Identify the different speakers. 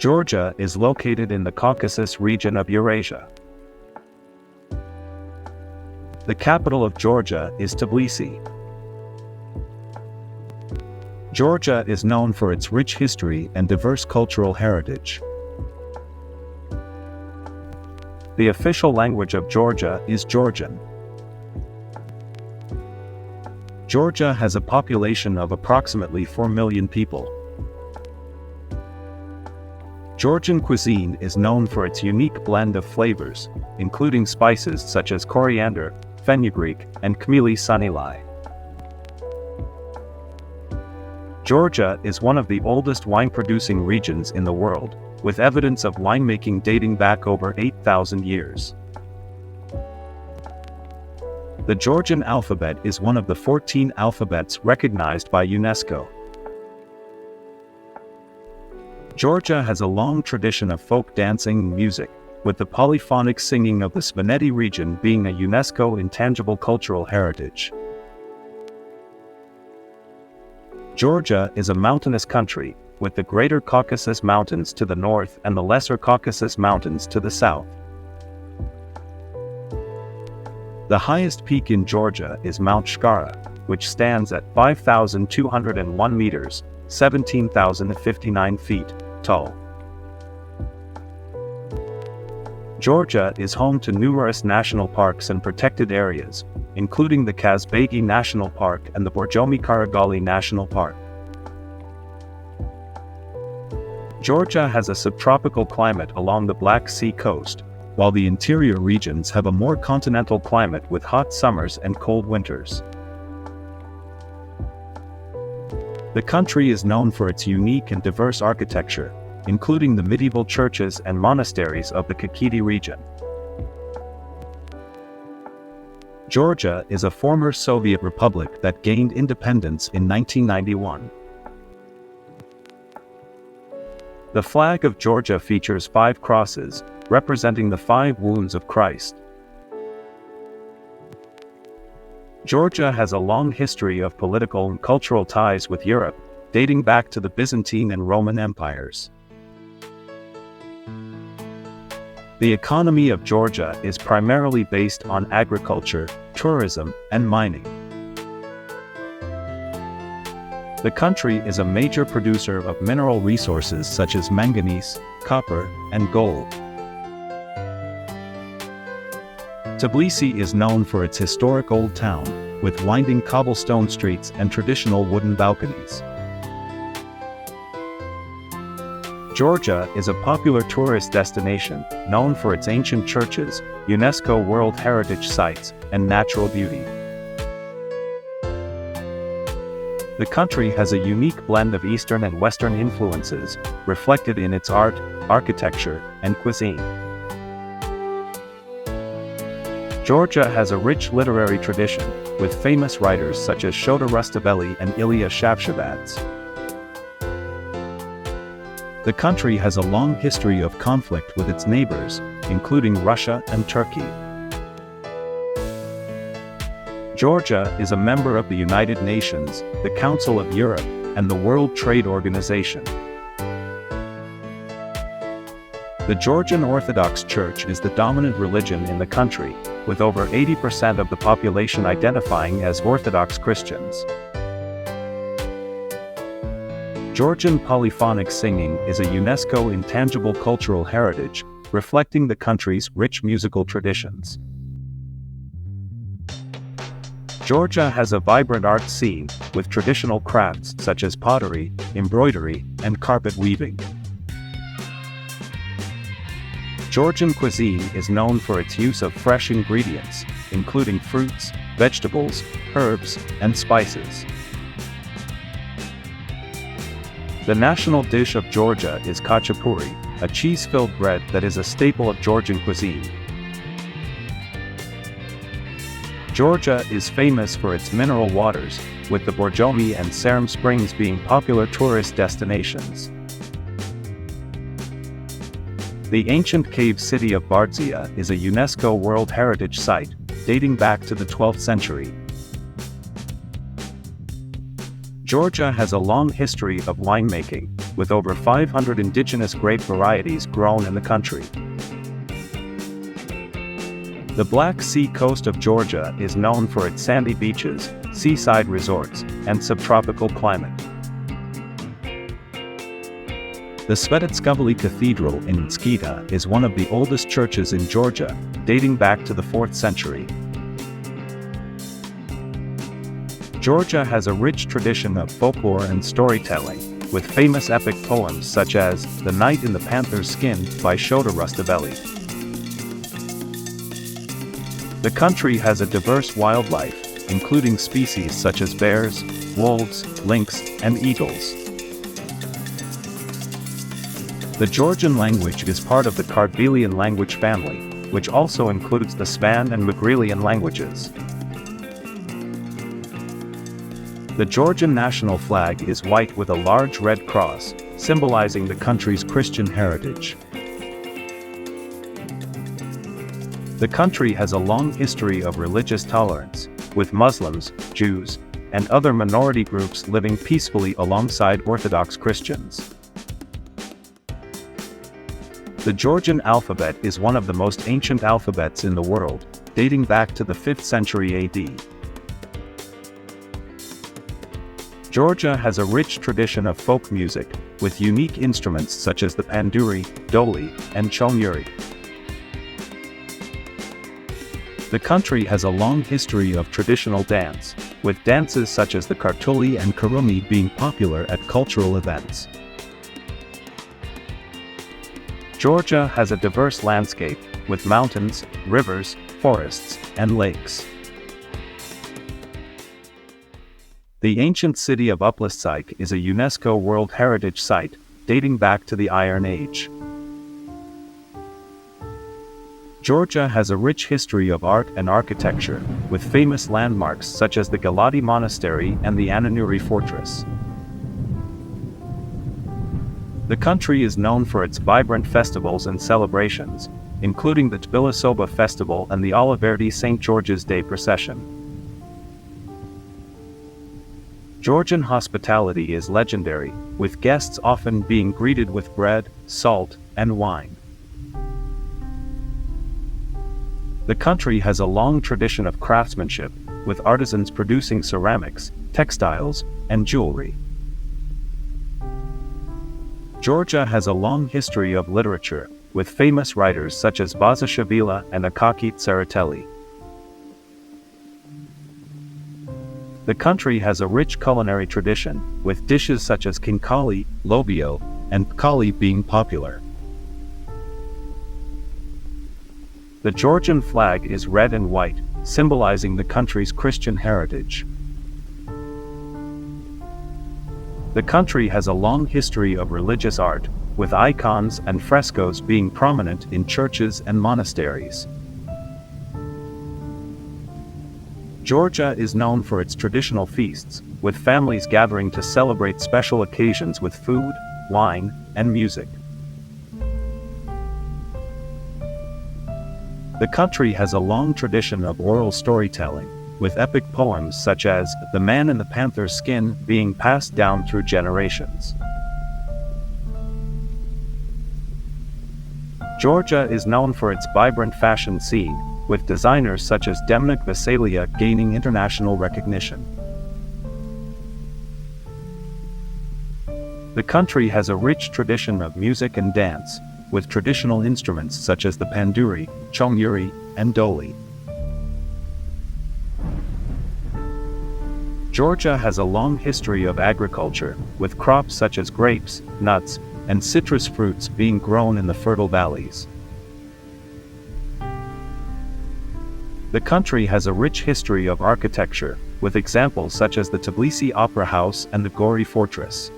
Speaker 1: Georgia is located in the Caucasus region of Eurasia. The capital of Georgia is Tbilisi. Georgia is known for its rich history and diverse cultural heritage. The official language of Georgia is Georgian. Georgia has a population of approximately 4 million people. Georgian cuisine is known for its unique blend of flavors, including spices such as coriander, fenugreek, and kmeli sanilai. Georgia is one of the oldest wine-producing regions in the world, with evidence of winemaking dating back over 8,000 years. The Georgian alphabet is one of the 14 alphabets recognized by UNESCO. Georgia has a long tradition of folk dancing and music, with the polyphonic singing of the Svaneti region being a UNESCO intangible cultural heritage. Georgia is a mountainous country, with the Greater Caucasus Mountains to the north and the Lesser Caucasus Mountains to the south. The highest peak in Georgia is Mount Shkara, which stands at 5,201 meters, 17,059 feet, tall. Georgia is home to numerous national parks and protected areas, including the Kazbegi National Park and the Borjomi-Karagali National Park. Georgia has a subtropical climate along the Black Sea coast, while the interior regions have a more continental climate with hot summers and cold winters. The country is known for its unique and diverse architecture, including the medieval churches and monasteries of the Kakheti region. Georgia is a former Soviet republic that gained independence in 1991. The flag of Georgia features 5 crosses, representing the 5 wounds of Christ. Georgia has a long history of political and cultural ties with Europe, dating back to the Byzantine and Roman empires. The economy of Georgia is primarily based on agriculture, tourism, and mining. The country is a major producer of mineral resources such as manganese, copper, and gold. Tbilisi is known for its historic old town, with winding cobblestone streets and traditional wooden balconies. Georgia is a popular tourist destination, known for its ancient churches, UNESCO World Heritage Sites, and natural beauty. The country has a unique blend of Eastern and Western influences, reflected in its art, architecture, and cuisine. Georgia has a rich literary tradition, with famous writers such as Shota Rustaveli and Ilya Shavshavadze. The country has a long history of conflict with its neighbors, including Russia and Turkey. Georgia is a member of the United Nations, the Council of Europe, and the World Trade Organization. The Georgian Orthodox Church is the dominant religion in the country, with over 80% of the population identifying as Orthodox Christians. Georgian polyphonic singing is a UNESCO intangible cultural heritage, reflecting the country's rich musical traditions. Georgia has a vibrant art scene, with traditional crafts such as pottery, embroidery, and carpet weaving. Georgian cuisine is known for its use of fresh ingredients, including fruits, vegetables, herbs, and spices. The national dish of Georgia is khachapuri, a cheese-filled bread that is a staple of Georgian cuisine. Georgia is famous for its mineral waters, with the Borjomi and Serum Springs being popular tourist destinations. The ancient cave city of Bardzia is a UNESCO World Heritage Site, dating back to the 12th century. Georgia has a long history of winemaking, with over 500 indigenous grape varieties grown in the country. The Black Sea coast of Georgia is known for its sandy beaches, seaside resorts, and subtropical climate. The Svetitskavli Cathedral in Skita is one of the oldest churches in Georgia, dating back to the 4th century. Georgia has a rich tradition of folklore and storytelling, with famous epic poems such as The Knight in the Panther's Skin by Shota Rustaveli. The country has a diverse wildlife, including species such as bears, wolves, lynx, and eagles. The Georgian language is part of the Kartvelian language family, which also includes the Span and Megrelian languages. The Georgian national flag is white with a large red cross, symbolizing the country's Christian heritage. The country has a long history of religious tolerance, with Muslims, Jews, and other minority groups living peacefully alongside Orthodox Christians. The Georgian alphabet is one of the most ancient alphabets in the world, dating back to the 5th century AD. Georgia has a rich tradition of folk music, with unique instruments such as the panduri, doli, and chonyuri. The country has a long history of traditional dance, with dances such as the kartuli and karumi being popular at cultural events. Georgia has a diverse landscape, with mountains, rivers, forests, and lakes. The ancient city of Uplistsyke is a UNESCO World Heritage Site, dating back to the Iron Age. Georgia has a rich history of art and architecture, with famous landmarks such as the Galati Monastery and the Ananuri Fortress. The country is known for its vibrant festivals and celebrations, including the Tbilisoba Festival and the Oliverdi St. George's Day procession. Georgian hospitality is legendary, with guests often being greeted with bread, salt, and wine. The country has a long tradition of craftsmanship, with artisans producing ceramics, textiles, and jewelry. Georgia has a long history of literature, with famous writers such as Bazashavila and Akaki Tsereteli. The country has a rich culinary tradition, with dishes such as kinkali, lobio, and kali being popular. The Georgian flag is red and white, symbolizing the country's Christian heritage. The country has a long history of religious art, with icons and frescoes being prominent in churches and monasteries. Georgia is known for its traditional feasts, with families gathering to celebrate special occasions with food, wine, and music. The country has a long tradition of oral storytelling, with epic poems such as The Man in the Panther's Skin being passed down through generations. Georgia is known for its vibrant fashion scene, with designers such as Demnik Veselia gaining international recognition. The country has a rich tradition of music and dance, with traditional instruments such as the panduri, chonyuri, and doli. Georgia has a long history of agriculture, with crops such as grapes, nuts, and citrus fruits being grown in the fertile valleys. The country has a rich history of architecture, with examples such as the Tbilisi Opera House and the Gori Fortress.